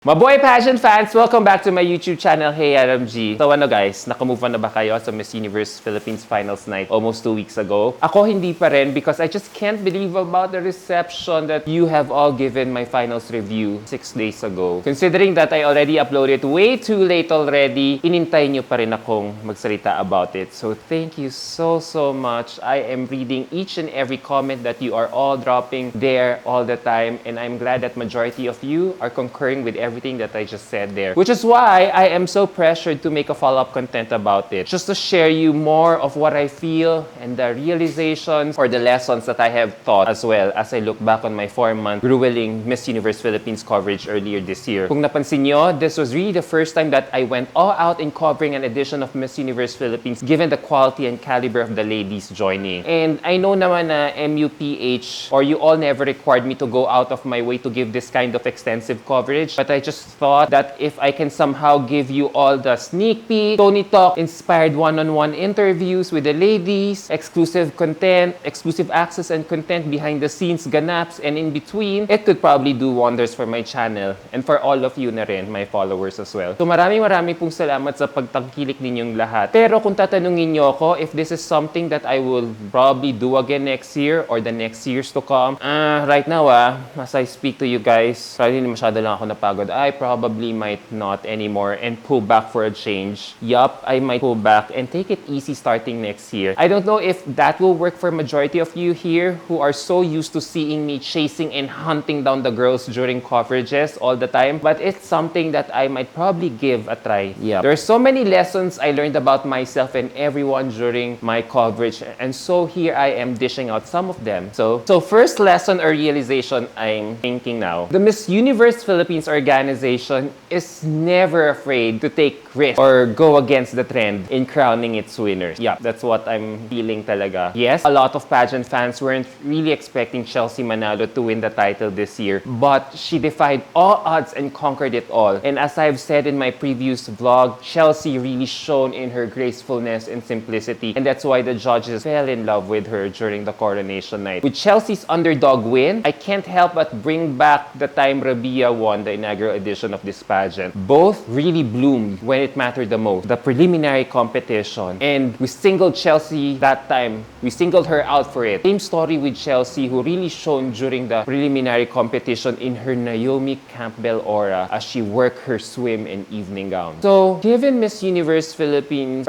Mabuhay pageant fans! Welcome back to my YouTube channel. Hey, RMG. So guys, nakamove on na ba kayo sa Miss Universe Philippines Finals Night almost 2 weeks ago? Ako hindi pa rin because I just can't believe about the reception that you have all given my finals review 6 days ago. Considering that I already uploaded way too late already, inintay nyo pa rin akong magsalita about it. So thank you so much. I am reading each and every comment that you are all dropping there all the time, and I'm glad that majority of you are concurring with everything that I just said there. Which is why I am so pressured to make a follow-up content about it. Just to share you more of what I feel and the realizations or the lessons that I have thought as well as I look back on my 4-month grueling Miss Universe Philippines coverage earlier this year. Kung napansin nyo, this was really the first time that I went all out in covering an edition of Miss Universe Philippines given the quality and caliber of the ladies joining. And I know naman na MUPH or you all never required me to go out of my way to give this kind of extensive coverage, but I just thought that if I can somehow give you all the sneak peek, Tony Talk inspired one-on-one interviews with the ladies, exclusive content, exclusive access and content behind the scenes, ganaps, and in between, it could probably do wonders for my channel and for all of you na rin, my followers as well. So maraming pong salamat sa pagtangkilik ninyong lahat. Pero kung tatanungin nyo ako if this is something that I will probably do again next year or the next years to come, right now as I speak to you guys, probably masyado lang ako napagod. I probably might not anymore and pull back for a change. Yup, I might pull back and take it easy starting next year. I don't know if that will work for majority of you here who are so used to seeing me chasing and hunting down the girls during coverages all the time, but it's something that I might probably give a try. Yeah, there are so many lessons I learned about myself and everyone during my coverage, and so here I am dishing out some of them. So first lesson or realization I'm thinking now. The Miss Universe Philippines organization is never afraid to take risks or go against the trend in crowning its winners. Yeah, that's what I'm feeling talaga. Yes, a lot of pageant fans weren't really expecting Chelsea Manalo to win the title this year, but she defied all odds and conquered it all. And as I've said in my previous vlog, Chelsea really shone in her gracefulness and simplicity, and that's why the judges fell in love with her during the coronation night. With Chelsea's underdog win, I can't help but bring back the time Rabia won the inaugural edition of this pageant. Both really bloomed when it mattered the most, the preliminary competition, and we singled Chelsea that time. We singled her out for it. Same story with Chelsea, who really shone during the preliminary competition in her Naomi Campbell aura as she worked her swim and evening gown. So given Miss Universe Philippines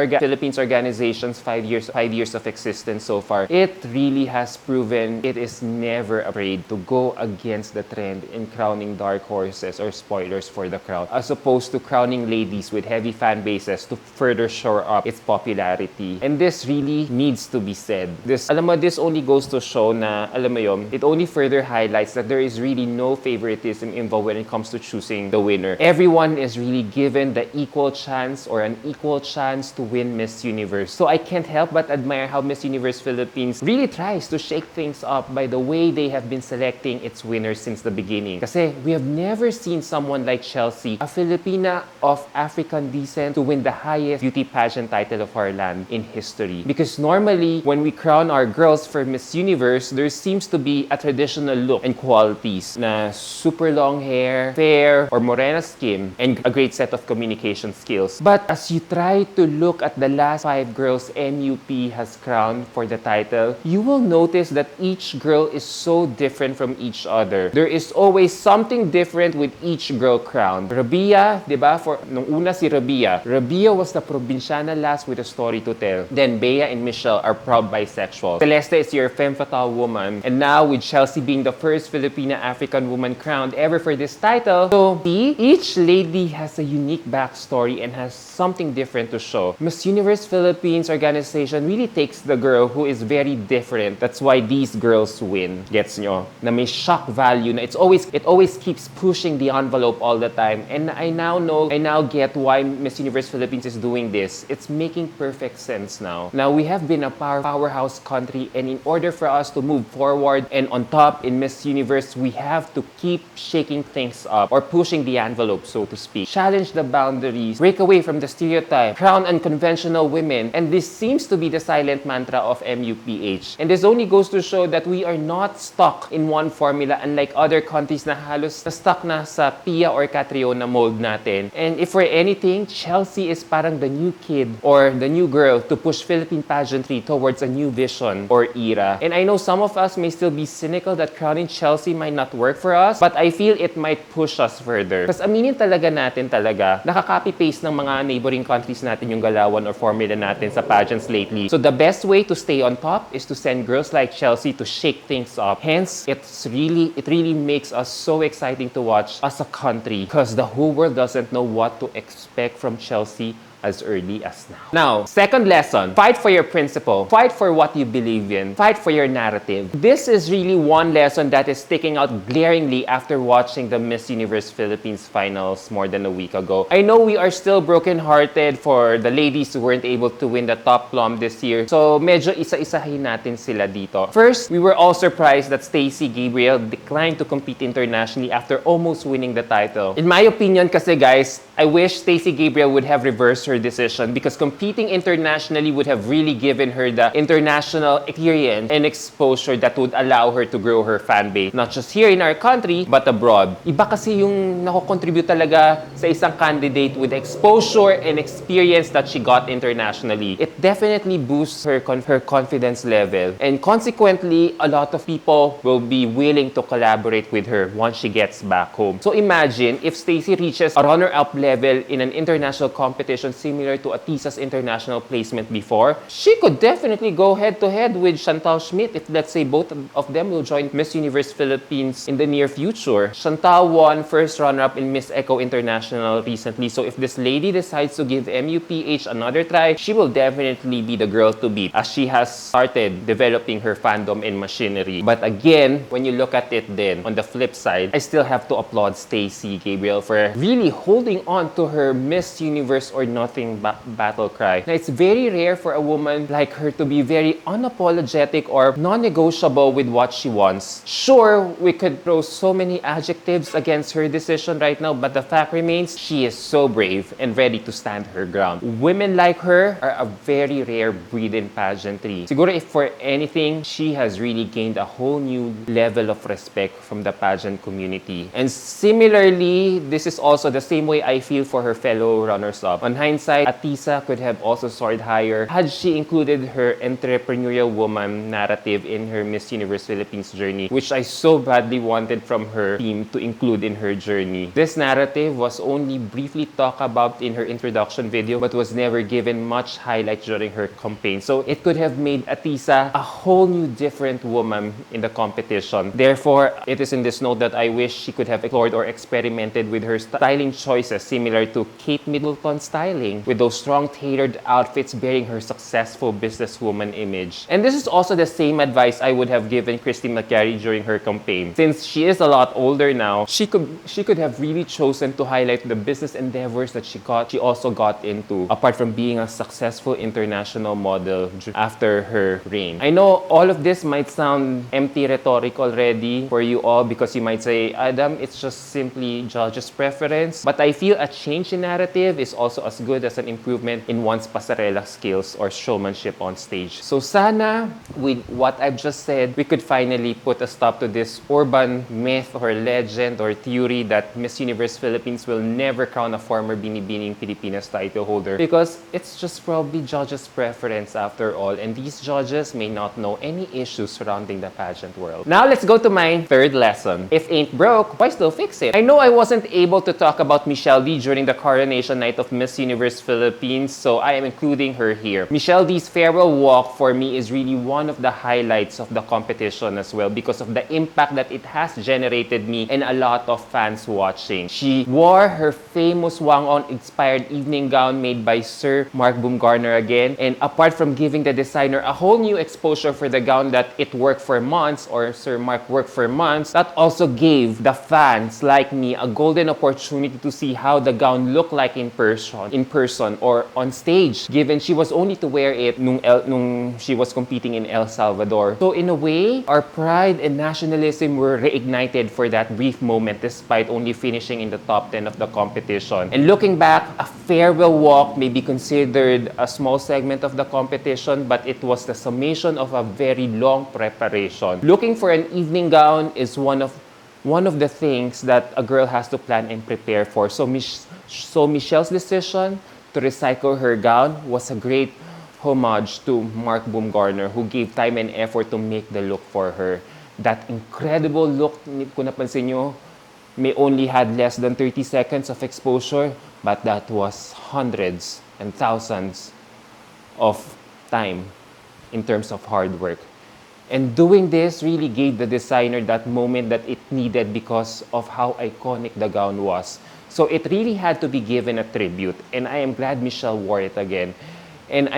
organization's 5 years of existence so far, it really has proven it is never afraid to go against the trend in crowning dark horses or spoilers for the crowd, as opposed to crowning ladies with heavy fan bases to further shore up its popularity. And this really needs to be said. This only goes to show na, it only further highlights that there is really no favoritism involved when it comes to choosing the winner. Everyone is really given the equal chance or an equal chance to win Miss Universe. So I can't help but admire how Miss Universe Philippines really tries to shake things up by the way they have been selecting its winners since the beginning. Kasi we have never seen someone like Chelsea, a Filipina of African descent, to win the highest beauty pageant title of our land in history. Because normally, when we crown our girls for Miss Universe, there seems to be a traditional look and qualities na super long hair, fair or morena skin, and a great set of communication skills. But as you try to look at the last 5 girls MUP has crowned for the title, you will notice that each girl is so different from each other. There is always something different with each girl crowned. Rabia, diba? Nung una si Rabia was the probinsyana lass with a story to tell. Then Bea and Michelle are proud bisexual. Celeste is your femme fatale woman. And now with Chelsea being the first Filipina African woman crowned ever for this title, so each lady has a unique backstory and has something different to show. Miss Universe Philippines organization really takes the girl who is very different. That's why these girls win. Gets nyo? Na may shock value na it always keeps pushing the envelope all the time. And I now get why Miss Universe Philippines is doing this. It's making perfect sense now. Now we have been a powerhouse country, and in order for us to move forward and on top in Miss Universe, we have to keep shaking things up or pushing the envelope, so to speak. Challenge the boundaries, break away from the stereotype, crown unconventional women, and this seems to be the silent mantra of MUPH. And this only goes to show that we are not stuck in one formula, unlike other countries na halos na stuck na sa Pia or Catriona mold natin. And if for anything, Chelsea is parang the new kid or the new girl to push Philippine pageantry towards a new vision or era. And I know some of us may still be cynical that crowning Chelsea might not work for us, but I feel it might push us further. Kasi aminin talaga natin nakaka-copy-paste ng mga neighboring countries natin yung galawan or formula natin sa pageants lately. So the best way to stay on top is to send girls like Chelsea to shake things up. Hence, it really makes us so exciting to watch as a country because the whole world doesn't know what to expect from Chelsea as early as now. Now, second lesson, fight for your principle. Fight for what you believe in. Fight for your narrative. This is really one lesson that is sticking out glaringly after watching the Miss Universe Philippines finals more than a week ago. I know we are still brokenhearted for the ladies who weren't able to win the top plum this year. So, medyo isa-isahin natin sila dito. First, we were all surprised that Stacey Gabriel declined to compete internationally after almost winning the title. In my opinion kasi guys, I wish Stacey Gabriel would have reversed her decision because competing internationally would have really given her the international experience and exposure that would allow her to grow her fan base, not just here in our country, but abroad. Iba kasi yung nako-contribute talaga sa isang candidate with exposure and experience that she got internationally. It definitely boosts her confidence level, and consequently, a lot of people will be willing to collaborate with her once she gets back home. So imagine if Stacey reaches a runner-up level in an international competition similar to Atisa's international placement before, she could definitely go head-to-head with Chantal Schmidt if, let's say, both of them will join Miss Universe Philippines in the near future. Chantal won first runner-up in Miss Echo International recently, so if this lady decides to give MUPH another try, she will definitely be the girl to beat as she has started developing her fandom and machinery. But again, when you look at it then, on the flip side, I still have to applaud Stacey Gabriel for really holding on to her Miss Universe or nothing battle cry. Now, it's very rare for a woman like her to be very unapologetic or non-negotiable with what she wants. Sure, we could throw so many adjectives against her decision right now, but the fact remains, she is so brave and ready to stand her ground. Women like her are a very rare breed in pageantry. Siguro if for anything, she has really gained a whole new level of respect from the pageant community. And similarly, this is also the same way I feel for her fellow runners-up. On hindsight, Atisa could have also soared higher had she included her entrepreneurial woman narrative in her Miss Universe Philippines journey, which I so badly wanted from her team to include in her journey. This narrative was only briefly talked about in her introduction video, but was never given much highlight during her campaign. So it could have made Atisa a whole new different woman in the competition. Therefore, it is in this note that I wish she could have explored or experimented with her styling choices similar to Kate Middleton's styling, with those strong tailored outfits bearing her successful businesswoman image. And this is also the same advice I would have given Christy McCary during her campaign. Since she is a lot older now, she could have really chosen to highlight the business endeavors that she also got into, apart from being a successful international model after her reign. I know all of this might sound empty rhetoric already for you all because you might say, Adam, it's just simply judge's preference. But I feel a change in narrative is also as good as an improvement in one's pasarela skills or showmanship on stage. So sana, with what I've just said, we could finally put a stop to this urban myth or legend or theory that Miss Universe Philippines will never crown a former Binibining Pilipinas title holder, because it's just probably judges' preference after all, and these judges may not know any issues surrounding the pageant world. Now let's go to my third lesson. If ain't broke, why still fix it? I know I wasn't able to talk about Michelle D during the coronation night of Miss Universe Philippines, so I am including her here. Michelle D's farewell walk for me is really one of the highlights of the competition as well because of the impact that it has generated me and a lot of fans watching. She wore her famous Wang-on-inspired evening gown made by Sir Mark Baumgartner again, and apart from giving the designer a whole new exposure for the gown that it worked for months, or Sir Mark worked for months, that also gave the fans like me a golden opportunity to see how the gown looked like in person or on stage, given she was only to wear it nung she was competing in El Salvador. So in a way, our pride and nationalism were reignited for that brief moment despite only finishing in the top 10 of the competition. And looking back, a farewell walk may be considered a small segment of the competition, but it was the summation of a very long preparation. Looking for an evening gown is one of one of the things that a girl has to plan and prepare for. So, so Michelle's decision to recycle her gown was a great homage to Mark Baumgartner, who gave time and effort to make the look for her. That incredible look, kung napansin nyo, may only had less than 30 seconds of exposure, but that was hundreds and thousands of time in terms of hard work. And doing this really gave the designer that moment that it needed because of how iconic the gown was. So it really had to be given a tribute, and I am glad Michelle wore it again. And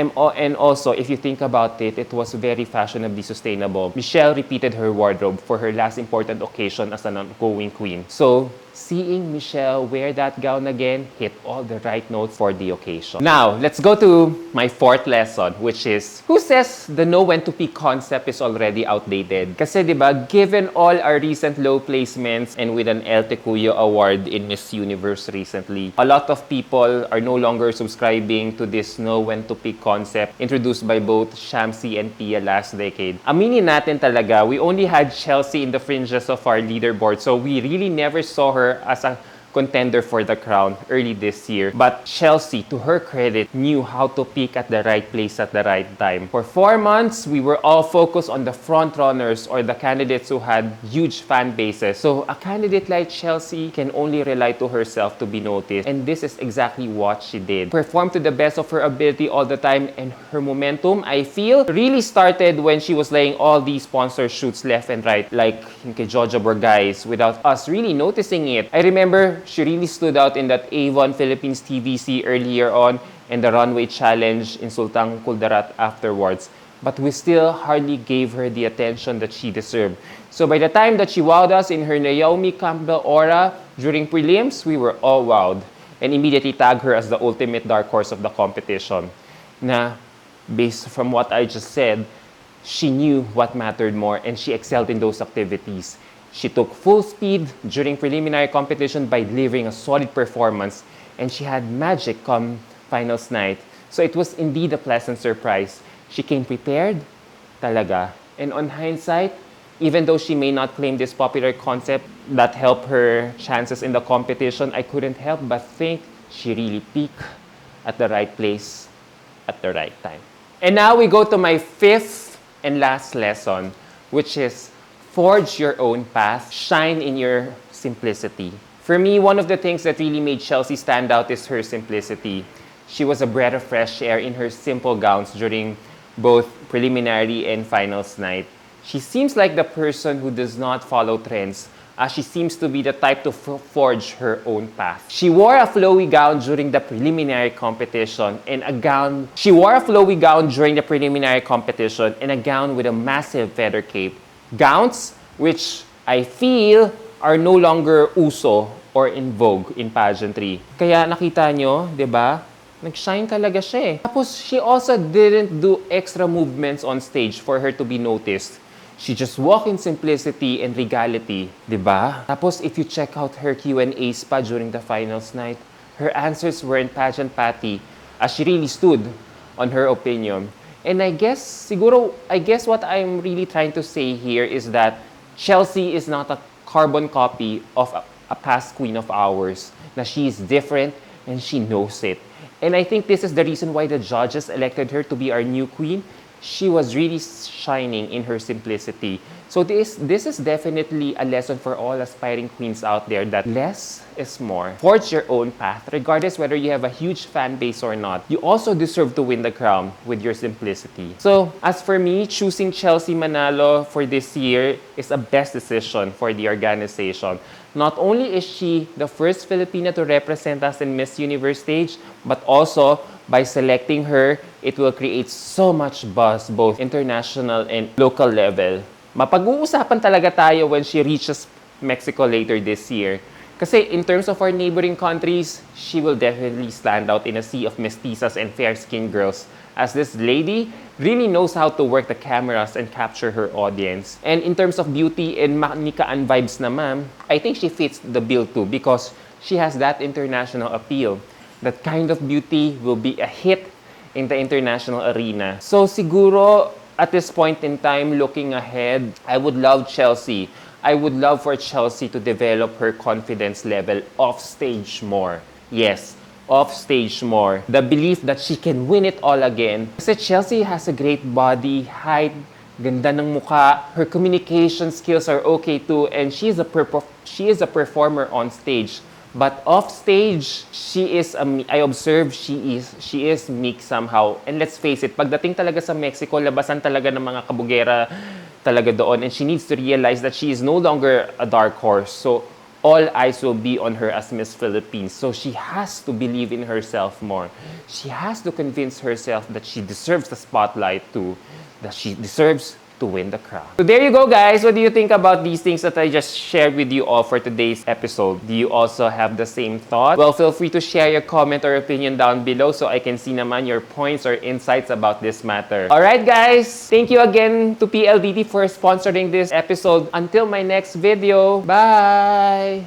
also, if you think about it, it was very fashionably sustainable. Michelle repeated her wardrobe for her last important occasion as an ongoing queen. So, seeing Michelle wear that gown again hit all the right notes for the occasion. Now, let's go to my fourth lesson, which is, who says the know when to peak concept is already outdated? Kasi diba, given all our recent low placements and with an El Tecuyo award in Miss Universe recently, a lot of people are no longer subscribing to this know when to peak concept introduced by both Shamsi and Pia last decade. Aminin natin talaga, we only had Chelsea in the fringes of our leaderboard, so we really never saw her as a contender for the crown early this year. But Chelsea, to her credit, knew how to peak at the right place at the right time. For 4 months, we were all focused on the front runners or the candidates who had huge fan bases. So a candidate like Chelsea can only rely to herself to be noticed. And this is exactly what she did. Performed to the best of her ability all the time, and her momentum, I feel, really started when she was laying all these sponsor shoots left and right, like kay Jojo Borgais, without us really noticing it. I remember she really stood out in that Avon Philippines TVC earlier on and the runway challenge in Sultan Kuldarat afterwards. But we still hardly gave her the attention that she deserved. So by the time that she wowed us in her Naomi Campbell aura during prelims, we were all wowed and immediately tagged her as the ultimate dark horse of the competition. Na, based from what I just said, she knew what mattered more and she excelled in those activities. She took full speed during preliminary competition by delivering a solid performance, and she had magic come finals night. So it was indeed a pleasant surprise. She came prepared, talaga. And on hindsight, even though she may not claim this popular concept that helped her chances in the competition, I couldn't help but think she really peaked at the right place at the right time. And now we go to my fifth and last lesson, which is forge your own path, shine in your simplicity. For me, one of the things that really made Chelsea stand out is her simplicity. She was a breath of fresh air in her simple gowns during both preliminary and finals night. She seems like the person who does not follow trends, as she seems to be the type to forge her own path. She wore a flowy gown during the preliminary competition and a gown with a massive feather cape. Gowns which I feel are no longer uso or in vogue in pageantry. Kaya nakita nyo, di ba? Nag-shine talaga siya eh. Tapos she also didn't do extra movements on stage for her to be noticed. She just walked in simplicity and regality, di ba? Tapos if you check out her Q&As pa during the finals night, her answers weren't pageant patty as she really stood on her opinion. And I guess what I'm really trying to say here is that Chelsea is not a carbon copy of a past queen of ours. Na she is different and she knows it. And I think this is the reason why the judges elected her to be our new queen. She was really shining in her simplicity. So this is definitely a lesson for all aspiring queens out there that less is more. Forge your own path, regardless whether you have a huge fan base or not. You also deserve to win the crown with your simplicity. So as for me, choosing Chelsea Manalo for this year is a best decision for the organization. Not only is she the first Filipina to represent us in Miss Universe stage, but also by selecting her, it will create so much buzz both international and local level. Mapag-uusapan talaga tayo when she reaches Mexico later this year. Kasi in terms of our neighboring countries, she will definitely stand out in a sea of mestizas and fair-skinned girls, as this lady really knows how to work the cameras and capture her audience. And in terms of beauty and Nikaan vibes naman, I think she fits the bill too because she has that international appeal. That kind of beauty will be a hit in the international arena. So siguro, at this point in time, looking ahead, I would love Chelsea I would love for Chelsea to develop her confidence level off stage more. Yes, off stage more. The belief that she can win it all again. Kasi Chelsea has a great body, height, ganda ng mukha. Her communication skills are okay too, and she is a performer on stage. But off stage, I observe she is meek somehow. And let's face it, pagdating talaga sa Mexico, labasan talaga ng mga kabugera talaga doon. And she needs to realize that she is no longer a dark horse. So all eyes will be on her as Miss Philippines. So she has to believe in herself more. She has to convince herself that she deserves the spotlight too, that she deserves to win the crown. So there you go, guys. What do you think about these things that I just shared with you all for today's episode? Do you also have the same thought? Well, feel free to share your comment or opinion down below so I can see naman your points or insights about this matter. Alright, guys. Thank you again to PLDT for sponsoring this episode. Until my next video. Bye!